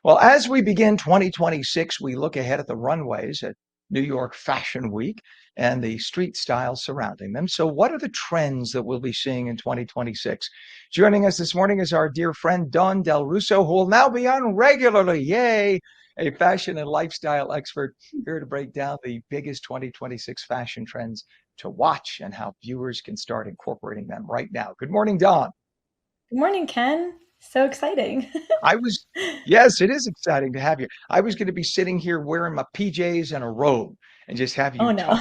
Well, as we begin 2026, we look ahead at the runways at New York Fashion Week and the street styles surrounding them. So, what are the trends that we'll be seeing in 2026? Joining us this morning is our dear friend Dawn Del Russo, who will now be on regularly. Yay! A fashion and lifestyle expert here to break down the biggest 2026 fashion trends to watch and how viewers can start incorporating them right now. Good morning, Dawn. Good morning, Ken. So exciting. I was, yes, it is exciting to have you. I was going to be sitting here wearing my PJs and a robe and just have Oh you no.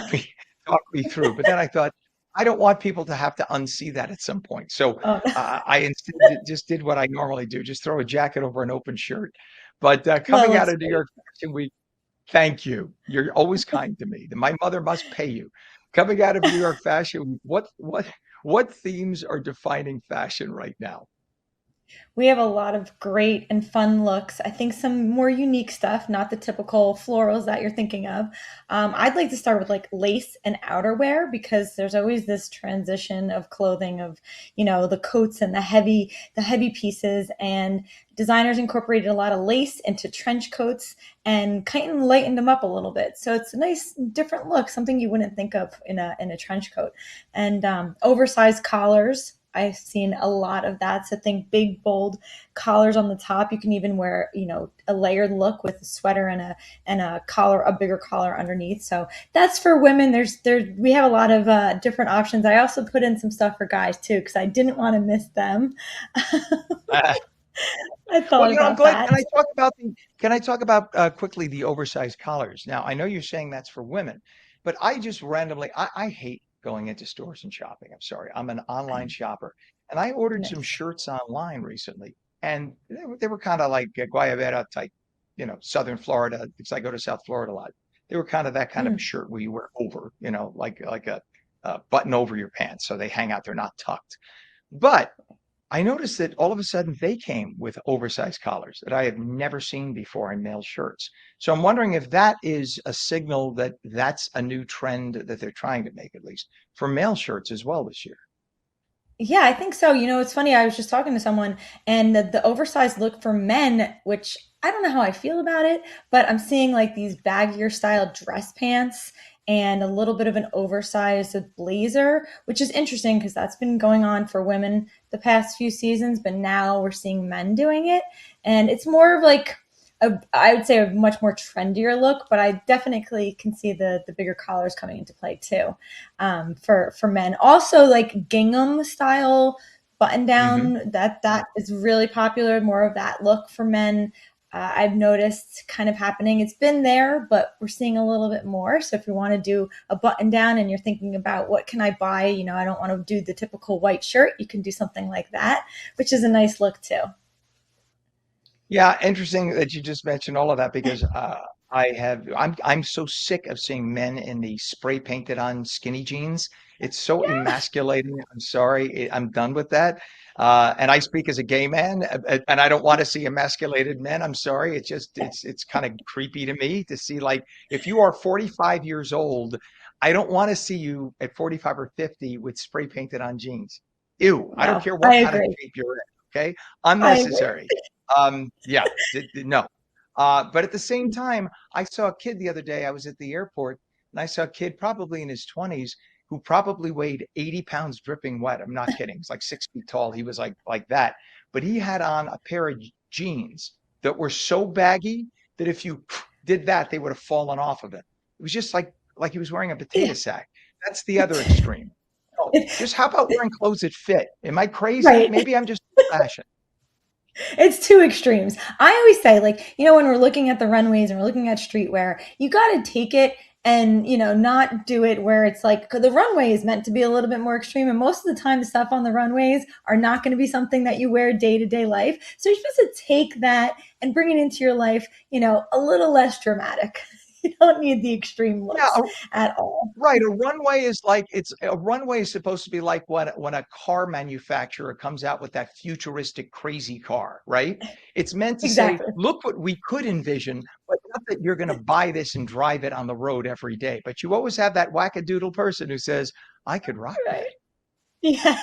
talk me through. But then I thought, I don't want people to have to unsee that at some point. So Oh no. I instead just did what I normally do, just throw a jacket over an open shirt. But Well, it coming out looks of New great. York Fashion Week, thank you. You're always kind to me. My mother must pay you. Coming out of New York Fashion Week, what themes are defining fashion right now? We have a lot of great and fun looks. I think some more unique stuff, not the typical florals that you're thinking of. I'd like to start with like lace and outerwear because there's always this transition of clothing of, the coats and the heavy pieces, and designers incorporated a lot of lace into trench coats and kind of lightened them up a little bit. So it's a nice different look, something you wouldn't think of in a trench coat. And oversized collars, I've seen a lot of that. So think big, bold collars on the top. You can even wear, a layered look with a sweater and a collar, a bigger collar underneath. So that's for women. We have a lot of different options. I also put in some stuff for guys too because I didn't want to miss them. I Well, thought I'm about glad. that. Can I talk about quickly the oversized collars? Now, I know you're saying that's for women, but I just randomly, I hate going into stores and shopping. I'm sorry. I'm an online shopper, and I ordered some Nice. shirts online recently, and they were kind of like Guayabera type, Southern Florida, because I go to South Florida a lot. They were kind of that kind of a Mm. shirt where you wear over, like a button over your pants, so they hang out. They're not tucked. But I noticed that all of a sudden they came with oversized collars that I have never seen before in male shirts. So I'm wondering if that is a signal that that's a new trend that they're trying to make, at least for male shirts as well this year. Yeah, I think so. It's funny. I was just talking to someone, and the oversized look for men, which I don't know how I feel about it, but I'm seeing like these baggier style dress pants and a little bit of an oversized blazer, which is interesting because that's been going on for women the past few seasons, but now we're seeing men doing it. And it's more of like I would say a much more trendier look, but I definitely can see the bigger collars coming into play too, for men. Also, like gingham style button Hmm. down, that is really popular. More of that look for men. I've noticed kind of happening. It's been there, but we're seeing a little bit more. So if you want to do a button down and you're thinking about what can I buy, I don't want to do the typical white shirt. You can do something like that, which is a nice look too. Yeah, interesting that you just mentioned all of that because I'm so sick of seeing men in the spray painted on skinny jeans. It's so Yeah. emasculating. I'm sorry, I'm done with that. And I speak as a gay man, and I don't want to see emasculated men. I'm sorry. It's kind of creepy to me to see like if you are 45 years old, I don't want to see you at 45 or 50 with spray painted on jeans. Ew, I don't No, care what I kind of agree. shape you're in, okay? I agree. Unnecessary. Yeah, no. But at the same time, I saw a kid the other day. I was at the airport and I saw a kid probably in his 20s who probably weighed 80 pounds dripping wet. I'm not kidding. He's like 6 feet tall. He was like that. But he had on a pair of jeans that were so baggy that if you did that, they would have fallen off of it. It was just like he was wearing a potato Yeah. sack. That's the other extreme. Oh, just how about wearing clothes that fit? Am I crazy? Right. Maybe I'm just old fashioned. It's two extremes. I always say, like, when we're looking at the runways and we're looking at streetwear, you got to take it and, not do it where it's like, 'cause the runway is meant to be a little bit more extreme. And most of the time, the stuff on the runways are not going to be something that you wear day to day life. So you're supposed to take that and bring it into your life, a little less dramatic. You don't need the extreme Yeah, looks at all. right. A runway is supposed to be like when a car manufacturer comes out with that futuristic crazy car, right? It's meant to say, Exactly. look what we could envision, but not that you're going to buy this and drive it on the road every day. But you always have that wackadoodle person who says, I could rock Right. that. Yes,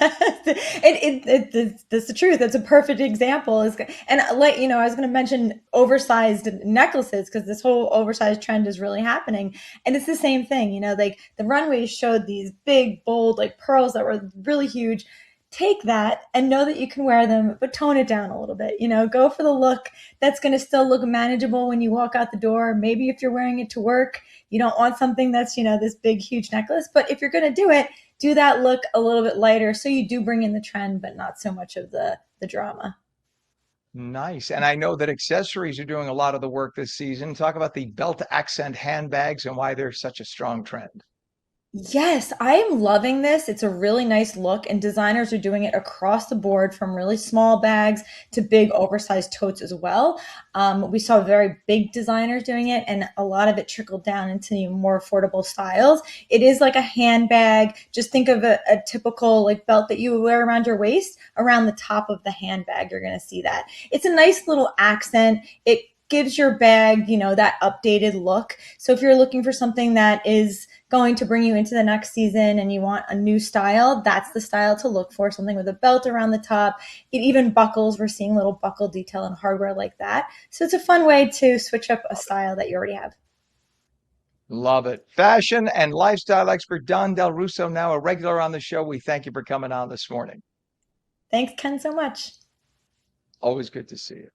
that's the truth. That's a perfect example. And like I was going to mention oversized necklaces because this whole oversized trend is really happening, and it's the same thing. Like the runways showed these big, bold, like pearls that were really huge. Take that and know that you can wear them, but tone it down a little bit. Go for the look that's going to still look manageable when you walk out the door. Maybe if you're wearing it to work, you don't want something that's this big, huge necklace. But if you're going to do that look a little bit lighter so you do bring in the trend but not so much of the drama. Nice. And I know that accessories are doing a lot of the work this season. Talk about the belt accent handbags and why they're such a strong trend. Yes, I am loving this. It's a really nice look, and designers are doing it across the board from really small bags to big oversized totes as well. We saw very big designers doing it, and a lot of it trickled down into the more affordable styles. It is like a handbag. Just think of a typical like belt that you would wear around your waist. Around the top of the handbag, you're going to see that. It's a nice little accent. It gives your bag, that updated look. So if you're looking for something that is going to bring you into the next season and you want a new style, that's the style to look for. Something with a belt around the top. It even buckles. We're seeing little buckle detail and hardware like that. So it's a fun way to switch up a style that you already have. Love it. Fashion and lifestyle expert Dawn Del Russo, now a regular on the show. We thank you for coming on this morning. Thanks, Ken, so much. Always good to see you.